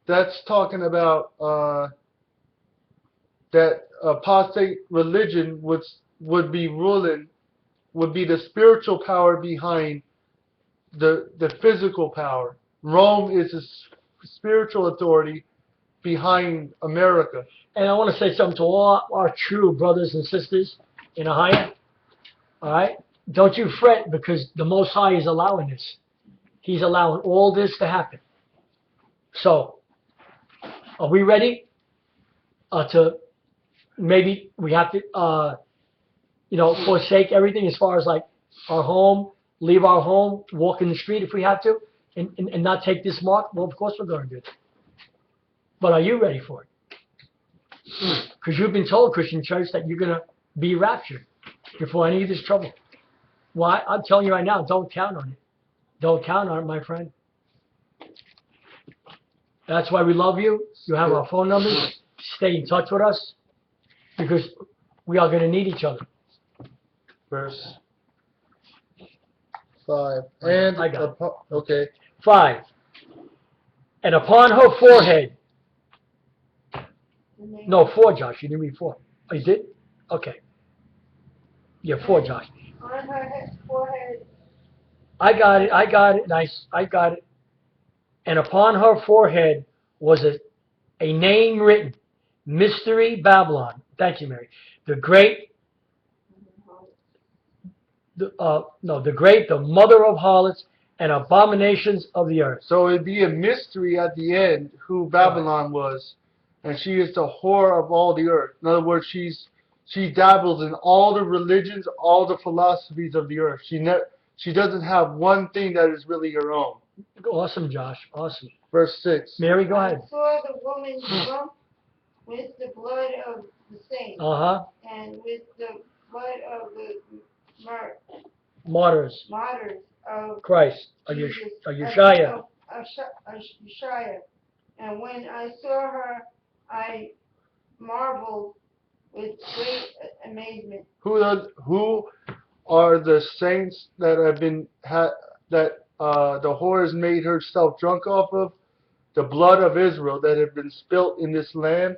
that's talking about that apostate religion would be ruling, would be the spiritual power behind the physical power. Rome is a spiritual authority behind America. And I want to say something to all our true brothers and sisters in Ahayah. All right? Don't you fret, because the Most High is allowing this. He's allowing all this to happen. So, are we ready to, maybe we have to, forsake everything as far as like our home, leave our home, walk in the street if we have to, and not take this mark? Well, of course we're going to do it. But are you ready for it? Because you've been told, Christian Church, that you're going to be raptured before any of this trouble. Well, I'm telling you right now, don't count on it. Don't count on it, my friend. That's why we love you. You have our phone numbers. Stay in touch with us, because we are going to need each other. Verse 5. And I got it. Okay. 5. And upon her forehead. No, 4, Josh. You didn't read 4. Oh, you did? Okay. Yeah, 4, Josh. On her forehead. I got it. Nice. I got it. And upon her forehead was a name written, Mystery Babylon. Thank you, Mary. The the great, the mother of harlots and abominations of the earth. So it'd be a mystery at the end who Babylon was, and she is the whore of all the earth. In other words, she dabbles in all the religions, all the philosophies of the earth. She doesn't have one thing that is really her own. Awesome, Josh. Awesome. Verse 6. Mary, go ahead. I saw the woman drunk with the blood of the saints and with the blood of the martyrs of Christ, Jesus, Yashayah. Yashayah. And when I saw her, I marveled with great amazement. Who are the saints that have been the whore has made herself drunk off of? The blood of Israel that have been spilt in this land.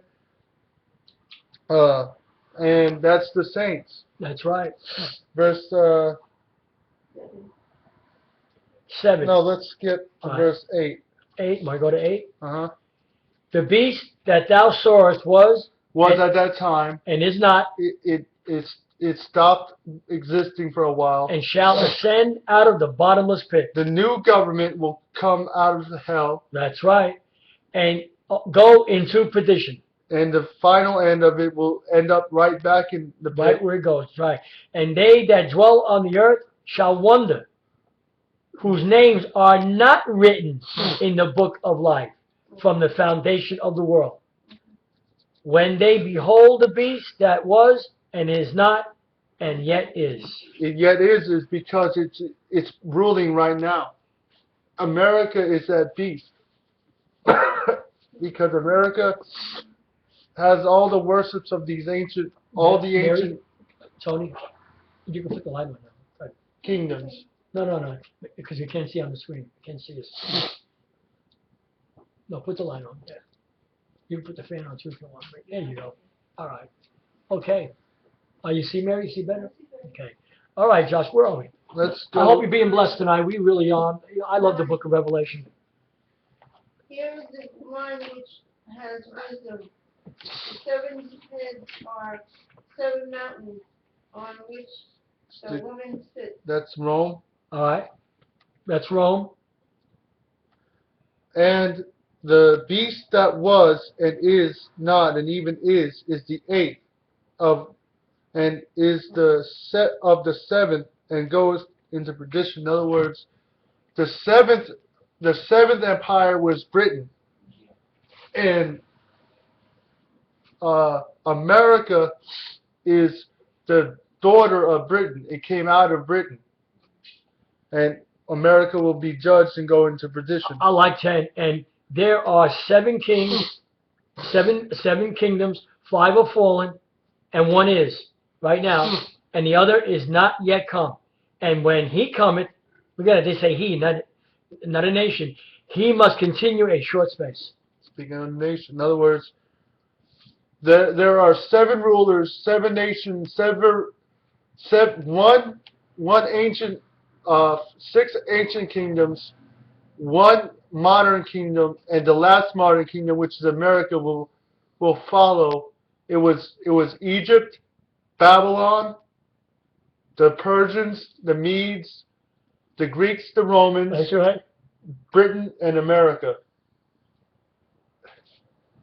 And that's the saints. That's right. Verse 7. No, let's skip to verse 8. 8. Might go to 8. The beast that thou sawest was at that time, and is not, it stopped existing for a while, and shall ascend out of the bottomless pit. The new government will come out of hell. That's right. And go into perdition. And the final end of it will end up right back in the pit. Right where it goes, right. And they that dwell on the earth shall wonder, whose names are not written in the book of life from the foundation of the world, when they behold the beast that was and is not and yet is. It yet is because it's ruling right now. America is that beast. Because America has all the worships of these ancient, Tony, you can put the light on now. Kingdoms. No, because you can't see on the screen. You can't see us. No, put the light on. Yeah. You can put the fan on too if you want. There you go. All right. Okay. You see, Mary? You see better? Okay. All right, Josh, where are we? Let's go. I hope you're being blessed tonight. We really are. I love the book of Revelation. Here is the one which has wisdom. The 7 heads are 7 mountains on which the woman sits. That's Rome. All right. That's Rome. And the beast that was and is not and even is the 8th of, and is the set of the 7th and goes into perdition. In other words, the seventh empire was Britain, and America is the daughter of Britain. It came out of Britain, and America will be judged and go into perdition. I like 10. And there are 7 kings, seven kingdoms. 5 are fallen, and 1 is right now, and the other is not yet come. And when he cometh, look at it. They say he, not a nation. He must continue a short space. Speaking of nation, in other words, there are 7 rulers, 7 nations, one ancient, 6 ancient kingdoms, 1 modern kingdom, and the last modern kingdom, which is America, will follow. It was Egypt, Babylon, the Persians, the Medes, the Greeks, the Romans, That's right. Britain, and America.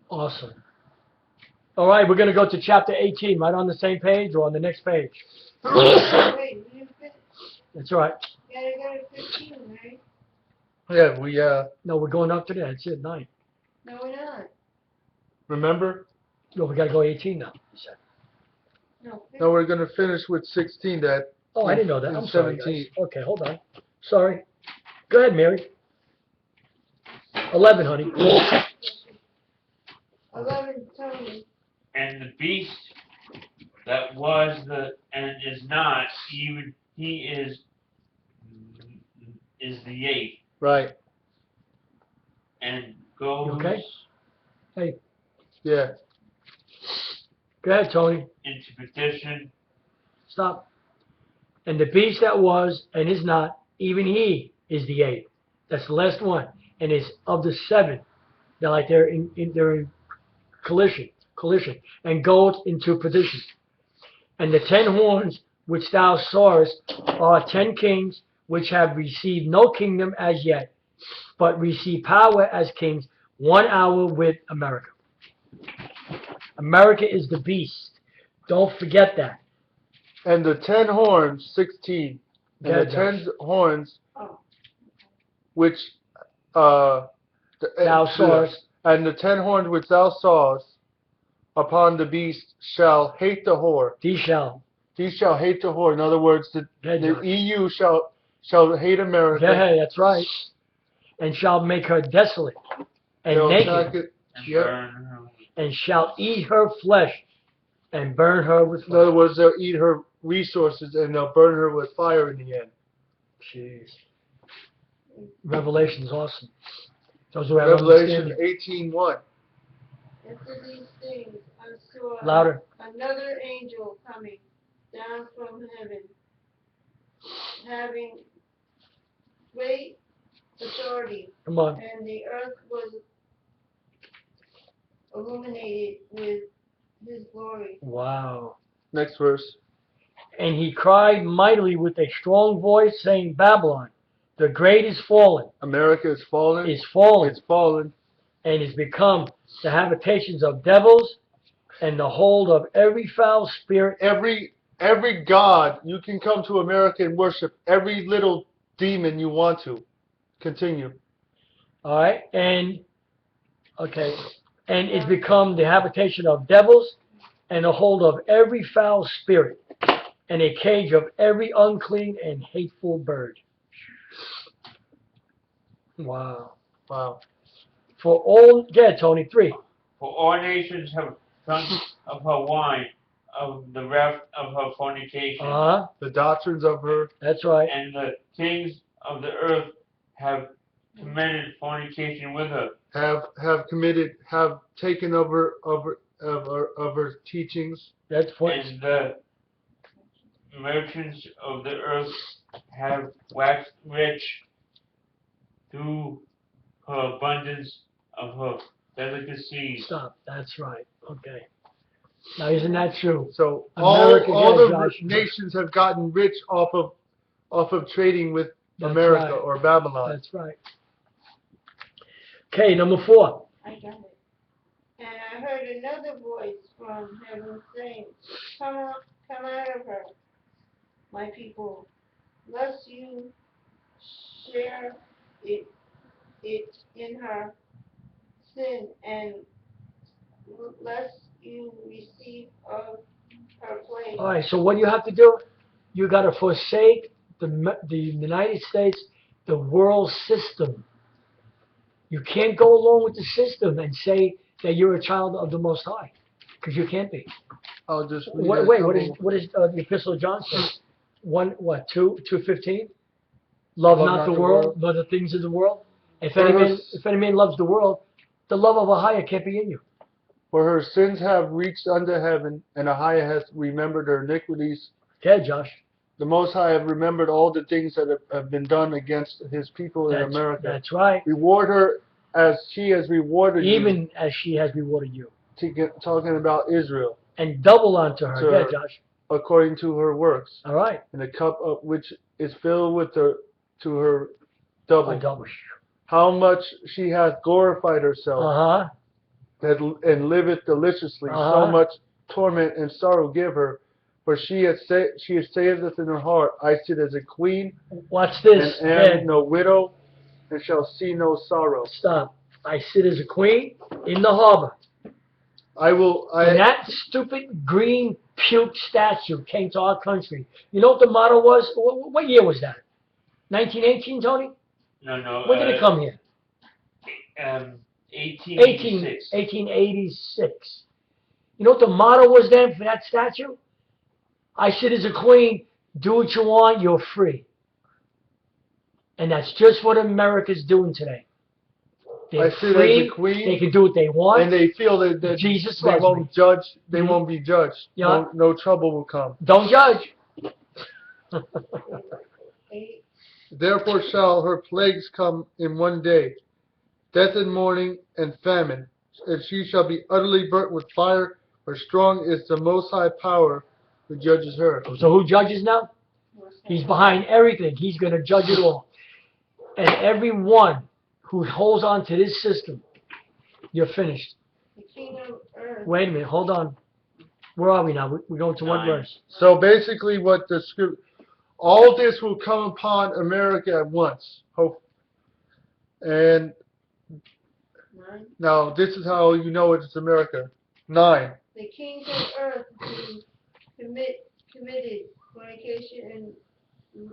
Awesome. All right, we're going to go to chapter 18, right on the same page or on the next page. Wait, That's right. you gotta go to 15, right? Yeah, No, we're going up to that. It's at 9. No, we're not. remember? No, we got to go 18 now. You said. No, No, we're going to finish with 16. Oh, I didn't know that. in I'm sorry, 17. guys. Okay, hold on. Sorry. Go ahead, Mary. 11, honey. 11, Tony. And the beast that was and is not, even he is the 8th, Right. and goes You okay? Hey, Yeah. go ahead, Tony. into petition. Stop. And the beast that was and is not, even he is the 8th. That's the last one. And is of the 7th. They're like they're in collision, and goes into perdition. And the 10 horns which thou sawest are 10 kings, which have received no kingdom as yet, but receive power as kings 1 hour with America. America is the beast. Don't forget that. And the 10 horns, 16. And Yeah, the 10 horns, Oh, which Thou sawest. and the 10 horns which thou sawest upon the beast shall hate the whore. These shall. He shall hate the whore. In other words, the Josh. EU shall hate America. Yeah, that's right. And shall make her desolate and They'll naked, attack it. And Yep. burn her. and shall eat her flesh and burn her with In other fire. words, they'll eat her resources and they'll burn her with fire in the end. Jeez. Revelation's awesome. Those who have Revelation understanding. 18:1. after these things, I saw Louder. another angel coming down from heaven, having great authority, Come on. and the earth was illuminated with his glory. Wow. Next verse. And he cried mightily with a strong voice, saying, Babylon, the great is fallen, America is fallen. is fallen, It's fallen. and is become the habitations of devils, and the hold of every foul spirit. Every god you can come to America and worship. Every little demon you want to. Continue. All right, and it's become the habitation of devils, and the hold of every foul spirit, and a cage of every unclean and hateful bird. Wow. Wow. For all, yeah, Tony, 3. For all nations have drunk of her wine, of the wrath of her fornication. The doctrines of her. That's right. And the kings of the earth have committed fornication with her. Have taken over of her teachings. That's what. And the merchants of the earth have waxed rich through her abundance of her delicacies. Stop. That's right. Okay. Now, isn't that true? So America, all yeah, the Josh. nations have gotten rich off of trading with That's America right. or Babylon. That's right. Okay, number 4. I got it. And I heard another voice from heaven saying, come out of her, my people, lest you share it in her sin, and lest you receive of her plague. All right, so what do you have to do? You got to forsake the United States, the world system. You can't go along with the system and say that you're a child of the Most High, because you can't be. I'll just read Wait, what is the Epistle of John say? 2:15. Love not the world, nor the things of the world. If any man loves the world, the love of Ahayah can't be in you. For her sins have reached unto heaven, and Ahayah hath remembered her iniquities. Okay, Josh. The Most High have remembered all the things that have been done against His people in America. That's right. Reward her as she has rewarded you. Even as she has rewarded you. Talking about Israel. And double unto her. Yeah, Josh. According to her works. All right. And the cup of which is filled with to her double. Double. How much she hath glorified herself. And liveth deliciously. So much torment and sorrow give her. For she has saith in her heart, I sit as a queen. Watch this. And am no widow, and shall see no sorrow. Stop. I sit as a queen in the harbor. And that stupid green puke statue came to our country. You know what the motto was? What year was that? 1918, Tony? No. When did it come here? 1886. 1886. You know what the motto was then for that statue? I sit as a queen, do what you want, you're free. And that's just what America's doing today. They're free, as a queen, they can do what they want. And they feel that Jesus they won't me. judge, they won't be judged. Yeah. No trouble will come. Don't judge. Therefore shall her plagues come in one day, death and mourning and famine, and she shall be utterly burnt with fire, for strong is the Most High power who judges her. So who judges now? He's behind everything. He's going to judge it all. And everyone who holds on to this system, you're finished. The kingdom of earth. Wait a minute. Hold on. Where are we now? We're going to what verse? So basically what the script, all this will come upon America at once. Hope. And now this is how you know it's America. 9. The kings of earth who committed fornication and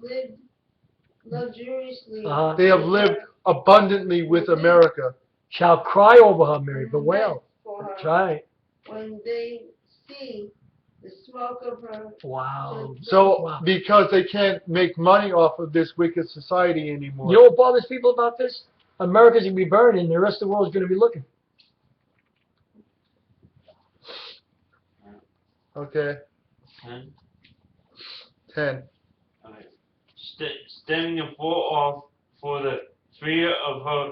lived luxuriously. They have lived abundantly with America. Shall cry over her, Mary, bewail. That's right. When they see the smoke of her. Wow. So because they can't make money off of this wicked society anymore. You know what bothers people about this? America's going to be burned and the rest of the world is going to be looking. Okay. 10. Okay. Stemming the fall off for the fear of her.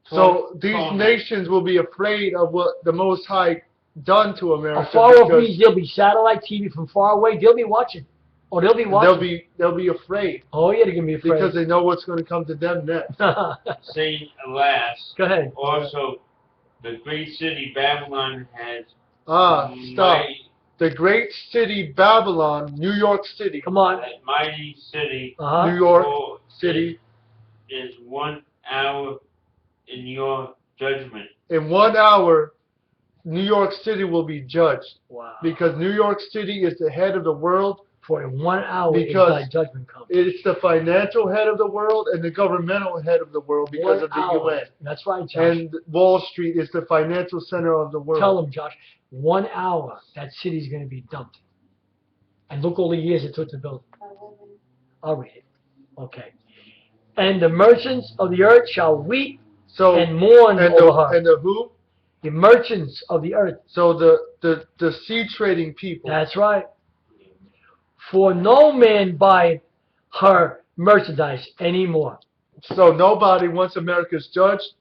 So these nations will be afraid of what the Most High done to America. Far off means there'll be satellite TV from far away. They'll be watching. Oh, they'll be watching. They'll be afraid. Oh yeah, they're gonna be afraid because they know what's going to come to them next. Saying, alas. Go ahead. Also, the great city Babylon has. Stop. The great city Babylon, New York City. Come on. That mighty city. New York City is 1 hour in your judgment. In 1 hour, New York City will be judged. Wow. Because New York City is the head of the world. For in 1 hour, because thy judgment comes. It's the financial head of the world and the governmental head of the world because of the UN. That's right, Josh. And Wall Street is the financial center of the world. Tell them, Josh, 1 hour, that city's going to be dumped. And look all the years it took to build it. I'll read it. Okay. And the merchants of the earth shall weep and mourn over her. And the who? The merchants of the earth. So the sea trading people. That's right. For no man buy her merchandise anymore. So nobody, once America's judged,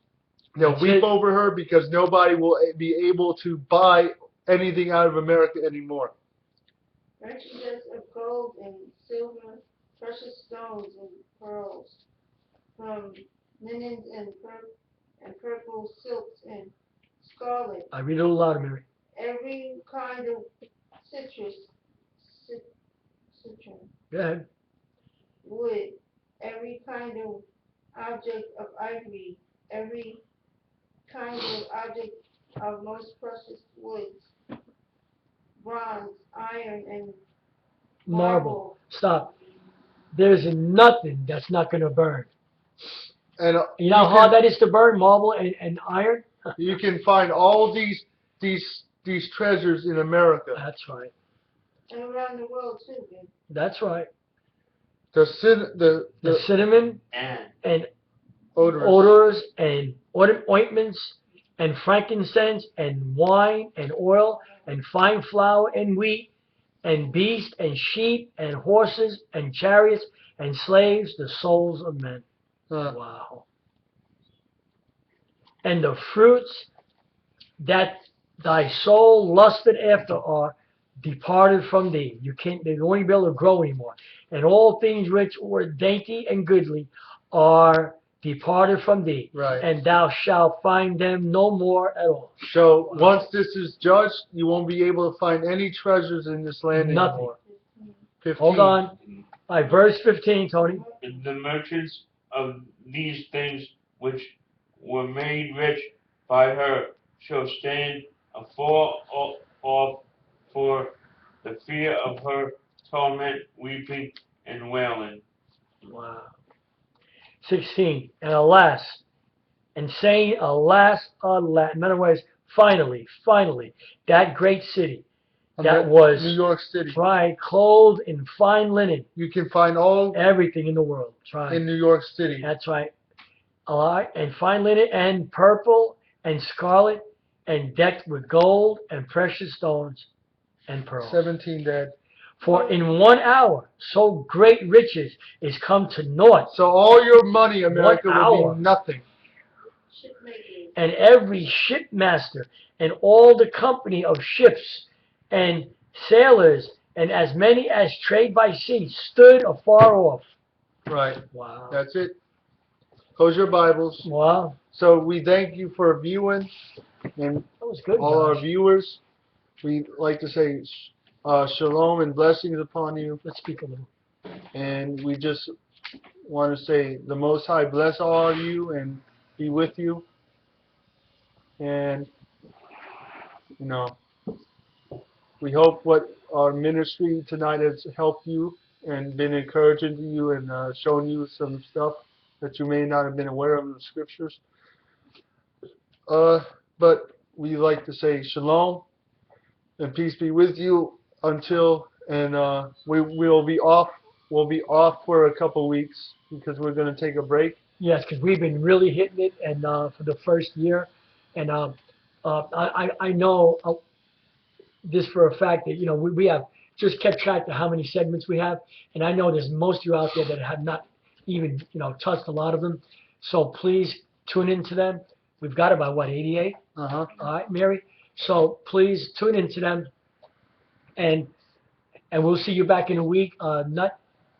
they'll weep over her because nobody will be able to buy anything out of America anymore. Merchandise of gold and silver, precious stones and pearls, from linens and purple silks and scarlet. I read it a little louder, Mary. Every kind of citron. Go ahead. Wood, every kind of object of ivory, every kind of object of most precious woods, bronze, iron, and marble. Stop. There's nothing that's not going to burn. And you know how hard that is to burn, marble and iron? You can find all these treasures in America. That's right. And around the world too, babe. That's right. The cinnamon and odors and ointments and frankincense and wine and oil and fine flour and wheat and beasts and sheep and horses and chariots and slaves, the souls of men. Wow. And the fruits that thy soul lusted after are departed from thee. They won't be able to grow anymore. And all things which were dainty and goodly are departed from thee. Right. And thou shalt find them no more at all. So once this is judged, you won't be able to find any treasures in this land anymore. 15. Hold on. Verse 15, Tony. The merchants of these things which were made rich by her shall stand afar off for the fear of her torment, weeping and wailing. Wow. 16. And alas, and saying, alas, alas. In other words, finally, that great city that was New York City, right, clothed in fine linen. You can find everything in the world. Right. In New York City. That's right. And fine linen and purple and scarlet and decked with gold and precious stones and pearls. 17, Dad. For in 1 hour, so great riches is come to naught. So all your money, America, will be nothing. And every shipmaster and all the company of ships and sailors, and as many as trade by sea stood afar off. Right. Wow. That's it. Close your Bibles. Wow. So we thank you for viewing, and That was good, all our Josh. viewers. We like to say shalom and blessings upon you. Let's speak a little. And we just want to say the Most High bless all of you and be with you. And, you know, we hope what our ministry tonight has helped you and been encouraging to you and shown you some stuff that you may not have been aware of in the scriptures. But we like to say shalom and peace be with you until, and we'll be off. We'll be off for a couple weeks because we're going to take a break. Yes, because we've been really hitting it, and for the first year, and I know this for a fact that we have just kept track of how many segments we have, and I know there's most of you out there that have not even touched a lot of them. So please tune into them. We've got about 88. Uh-huh. All right, Mary. So please tune into them, and we'll see you back in a week.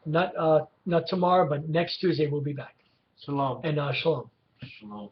Not tomorrow, but next Tuesday we'll be back. Shalom. And shalom. Shalom.